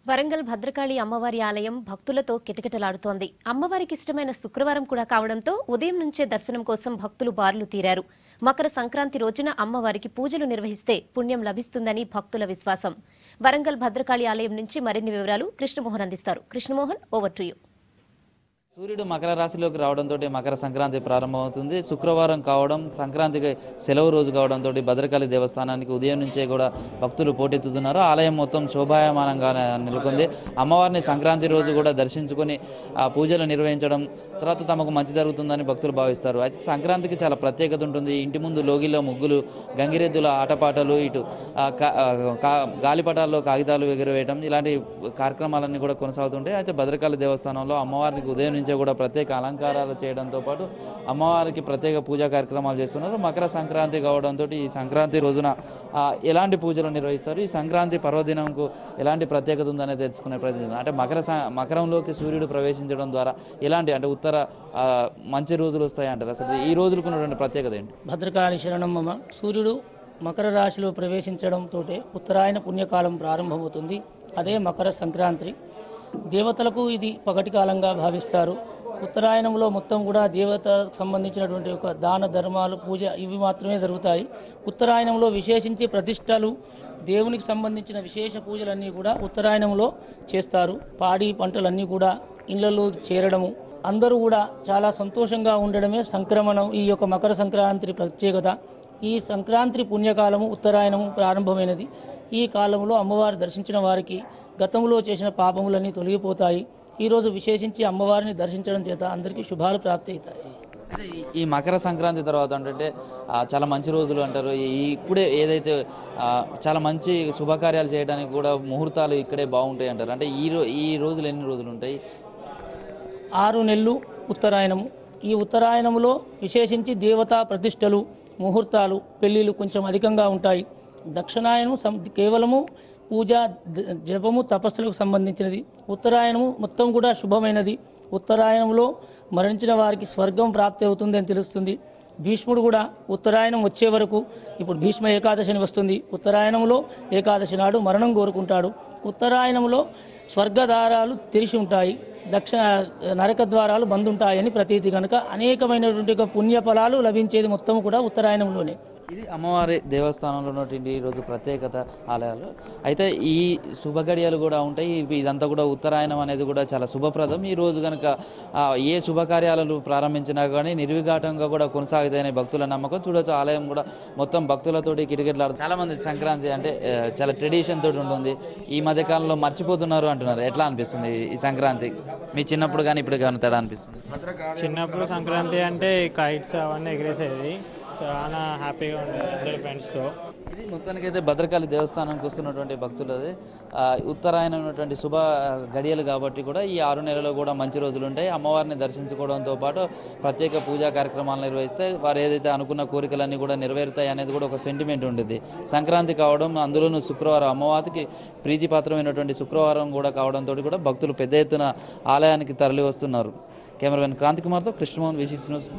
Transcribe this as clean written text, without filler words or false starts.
వరంగల్ భద్రకాళి అమ్మవారి ఆలయం భక్తులతో కిటకిటలాడుతోంది. అమ్మవారికి ఇష్టమైన శుక్రవారం కూడా కావడంతో ఉదయం నుంచే దర్శనం కోసం భక్తులు బారులు తీరారు. మకర సంక్రాంతి రోజున అమ్మవారికి పూజలు నిర్వహిస్తే పుణ్యం లభిస్తుందని భక్తుల విశ్వాసం. వరంగల్ భద్రకాళి ఆలయం నుంచి మరిన్ని వివరాలు కృష్ణమోహన్ అందిస్తారు. Krishnamohan, over to you. సూర్యుడు మకర రాశిలోకి రావడంతో మకర సంక్రాంతి ప్రారంభమవుతుంది. శుక్రవారం కావడం, సంక్రాంతికి సెలవు రోజు కావడంతో భద్రకాళి దేవస్థానానికి ఉదయం నుంచే కూడా భక్తులు పోటెత్తుతున్నారు. ఆలయం మొత్తం శోభాయమానంగా నెలకొంది. అమ్మవారిని సంక్రాంతి రోజు కూడా దర్శించుకొని పూజలు నిర్వహించడం తర్వాత తమకు మంచి జరుగుతుందని భక్తులు భావిస్తారు. అయితే సంక్రాంతికి చాలా ప్రత్యేకత ఉంటుంది. ఇంటి ముందు లోగిల్లో ముగ్గులు, గంగిరెద్దుల ఆటపాటలు, ఇటు గాలిపటాల్లో కాగితాలు ఎగురవేయడం ఇలాంటి కార్యక్రమాలన్నీ కూడా కొనసాగుతుంటాయి. అయితే భద్రకాళి దేవస్థానంలో అమ్మవారికి ఉదయం కూడా ప్రత్యేక అలంకారాలు చేయడంతో పాటు అమ్మవారికి ప్రత్యేక పూజా కార్యక్రమాలు చేస్తున్నారు. మకర సంక్రాంతి కావడంతో ఈ సంక్రాంతి రోజున ఎలాంటి పూజలు నిర్వహిస్తారు, ఈ సంక్రాంతి పర్వదినంకు ఎలాంటి ప్రత్యేకత ఉందనేది తెలుసుకునే ప్రయత్నం. అంటే మకరంలోకి సూర్యుడు ప్రవేశించడం ద్వారా ఎలాంటి ఉత్తర మంచి రోజులు వస్తాయి అంటారు. అసలు ఈ రోజులకు ఉన్నటువంటి ప్రత్యేకత ఏంటి? భద్రకాళి శరణమ్మ. సూర్యుడు మకర రాశిలో ప్రవేశించడంతో ఉత్తరాయణ పుణ్యకాలం ప్రారంభమవుతుంది. అదే మకర సంక్రాంతి. దేవతలకు ఇది పగటి కాలంగా భావిస్తారు. ఉత్తరాయణంలో మొత్తం కూడా దేవతకు సంబంధించినటువంటి ఒక దాన ధర్మాలు, పూజ ఇవి మాత్రమే జరుగుతాయి. ఉత్తరాయణంలో విశేషించి ప్రతిష్టలు, దేవునికి సంబంధించిన విశేష పూజలన్నీ కూడా ఉత్తరాయణంలో చేస్తారు. పాడి పంటలన్నీ కూడా ఇళ్లలో చేరడము, అందరూ కూడా చాలా సంతోషంగా ఉండడమే సంక్రమణం ఈ యొక్క మకర సంక్రాంతి ప్రత్యేకత. ఈ సంక్రాంతి పుణ్యకాలము ఉత్తరాయణము ప్రారంభమైనది. ఈ కాలంలో అమ్మవారు దర్శించిన వారికి గతంలో చేసిన పాపములన్నీ తొలగిపోతాయి. ఈరోజు విశేషించి అమ్మవారిని దర్శించడం చేత అందరికీ శుభాలు ప్రాప్తి అవుతాయి. ఈ మకర సంక్రాంతి తర్వాత అంటే చాలా మంచి రోజులు అంటారు. ఇప్పుడే ఏదైతే చాలా మంచి శుభకార్యాలు చేయడానికి కూడా ముహూర్తాలు ఇక్కడే బాగుంటాయి అంటారు. అంటే ఈ రోజులు ఎన్ని రోజులు ఉంటాయి? 6 నెలలు ఉత్తరాయణము. ఈ ఉత్తరాయణంలో విశేషించి దేవతా ప్రతిష్టలు, ముహూర్తాలు, పెళ్ళిళ్ళు కొంచెం అధికంగా ఉంటాయి. దక్షిణాయనం కేవలము పూజ, జపము, తపస్సులకు సంబంధించినది. ఉత్తరాయణము మొత్తం కూడా శుభమైనది. ఉత్తరాయణంలో మరణించిన వారికి స్వర్గం ప్రాప్తి అవుతుంది అని తెలుస్తుంది. భీష్ముడు కూడా ఉత్తరాయణం వచ్చే వరకు, ఇప్పుడు భీష్మ ఏకాదశిని వస్తుంది, ఉత్తరాయణంలో ఏకాదశి నాడు మరణం కోరుకుంటాడు. ఉత్తరాయణంలో స్వర్గద్వారాలు తెరిచి ఉంటాయి, నరక ద్వారాలు బంద్ ఉంటాయని ప్రతీతి. కనుక అనేకమైనటువంటి పుణ్యఫలాలు లభించేది మొత్తం కూడా ఉత్తరాయణంలోనే. ఇది అమ్మవారి దేవస్థానంలో ఉన్నటువంటి ఈరోజు ప్రత్యేకత ఆలయాలు. అయితే ఈ శుభగడియలు కూడా ఉంటాయి. ఇదంతా కూడా ఉత్తరాయణం అనేది కూడా చాలా శుభప్రదం. ఈ రోజు కనుక ఏ శుభకార్యాలు ప్రారంభించినా కానీ నిర్విఘాటంగా కూడా కొనసాగుతాయనే భక్తుల నమ్మకం. చూడవచ్చు ఆలయం కూడా మొత్తం భక్తులతోటి కిటకిటలాడుతుంది. చాలా మంది సంక్రాంతి అంటే చాలా ట్రెడిషన్ తోటి ఉంటుంది. ఈ మధ్యకాలంలో మర్చిపోతున్నారు అంటున్నారు. ఎట్లా అనిపిస్తుంది ఈ సంక్రాంతి? మీ చిన్నప్పుడు కానీ ఇప్పుడు కానీ తేడా అనిపిస్తుంది? చిన్నప్పుడు సంక్రాంతి అంటే కైట్స్ అవన్నీ ఎగిరేసేది, చాలా హ్యాపీగా ఉండేది అందరి ఫ్రెండ్స్తో. ఇది మొత్తానికైతే భద్రకాళి దేవస్థానానికి వస్తున్నటువంటి భక్తులది ఉత్తరాయణం ఉన్నటువంటి శుభ గడియలు కాబట్టి కూడా ఈ 6 నెలలు కూడా మంచి రోజులు ఉంటాయి. అమ్మవారిని దర్శించుకోవడంతో పాటు ప్రత్యేక పూజా కార్యక్రమాలు నిర్వహిస్తే వారు ఏదైతే అనుకున్న కోరికలన్నీ కూడా నెరవేరుతాయి అనేది కూడా ఒక సెంటిమెంట్ ఉంటుంది. సంక్రాంతి కావడం, అందులోనూ శుక్రవారం అమ్మవారికి ప్రీతిపాత్రమైనటువంటి శుక్రవారం కూడా కావడంతో కూడా భక్తులు పెద్ద ఎత్తున ఆలయానికి తరలి వస్తున్నారు. కెమెరామెన్ క్రాంతి కుమార్తో కృష్ణమోహన్, V6 న్యూస్.